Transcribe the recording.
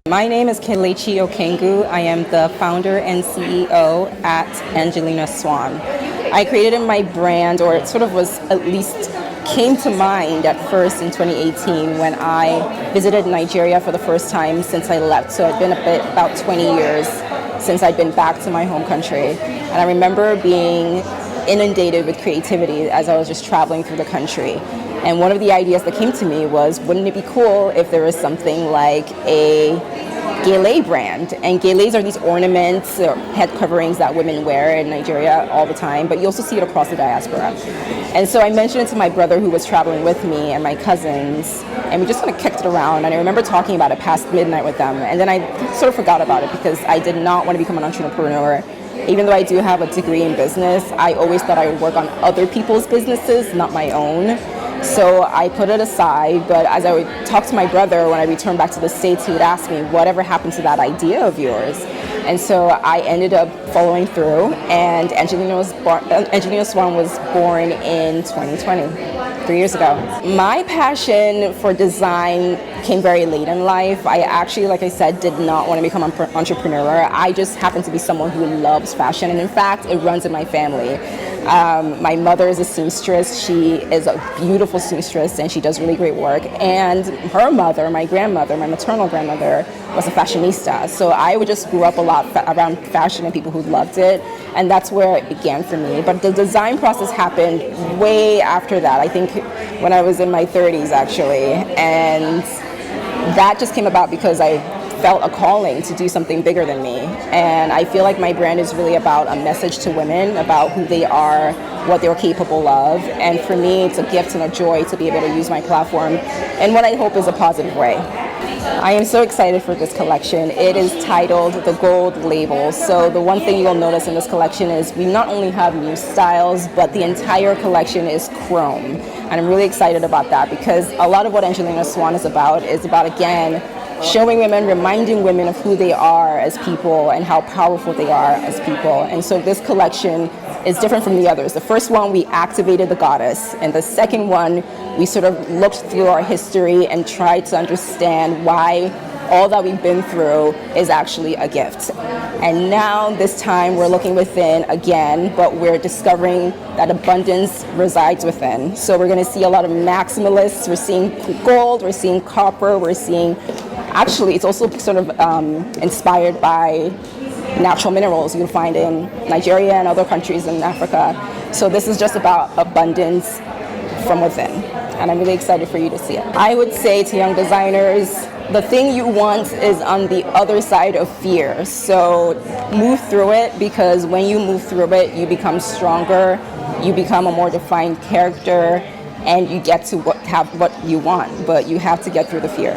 My name is Kelechi Okengu. I am the founder and CEO at Angelina Swann. I created my brand, or it sort of was at least came to mind at first in 2018 when I visited Nigeria for the first time since I left. So it's been about 20 years since I'd been back to my home country. And I remember being inundated with creativity as I was just traveling through the country. And one of the ideas that came to me was, wouldn't it be cool if there was something like a gele brand? And geles are these ornaments or head coverings that women wear in Nigeria all the time, but you also see it across the diaspora. And so I mentioned it to my brother who was traveling with me and my cousins, and we just kind of kicked it around. And I remember talking about it past midnight with them, and then I sort of forgot about it because I did not want to become an entrepreneur. Even though I do have a degree in business, I always thought I would work on other people's businesses, not my own. So I put it aside, but as I would talk to my brother when I returned back to the States, he would ask me, whatever happened to that idea of yours? And so I ended up following through, and Angelina Swann was born in 2020, 3 years ago. My passion for design came very late in life. I actually, like I said, did not want to become an entrepreneur. I just happen to be someone who loves fashion, and in fact, it runs in my family. My mother is a seamstress. She is a beautiful seamstress, and she does really great work. And her mother, my grandmother, my maternal grandmother, was a fashionista. So I just grew up a lot around fashion and people who loved it, and that's where it began for me. But the design process happened way after that. I think when I was in my 30s, actually, and that just came about because I felt a calling to do something bigger than me. And I feel like my brand is really about a message to women about who they are, what they're capable of. And for me, it's a gift and a joy to be able to use my platform in what I hope is a positive way. I am so excited for this collection. It is titled The Gold Label. So the one thing you'll notice in this collection is we not only have new styles, but the entire collection is chrome. And I'm really excited about that because a lot of what Angelina Swann is about, again, showing women, reminding women of who they are as people and how powerful they are as people. And so this collection is different from the others. The first one, we activated the goddess. And the second one, we sort of looked through our history and tried to understand why all that we've been through is actually a gift. And now, this time, we're looking within again, but we're discovering that abundance resides within. So we're going to see a lot of maximalists. We're seeing gold, we're seeing copper, we're seeing, actually, it's also sort of inspired by natural minerals you'll find in Nigeria and other countries in Africa. So this is just about abundance from within. And I'm really excited for you to see it. I would say to young designers, the thing you want is on the other side of fear. So move through it, because when you move through it, you become stronger, you become a more defined character, and you get to have what you want, but you have to get through the fear.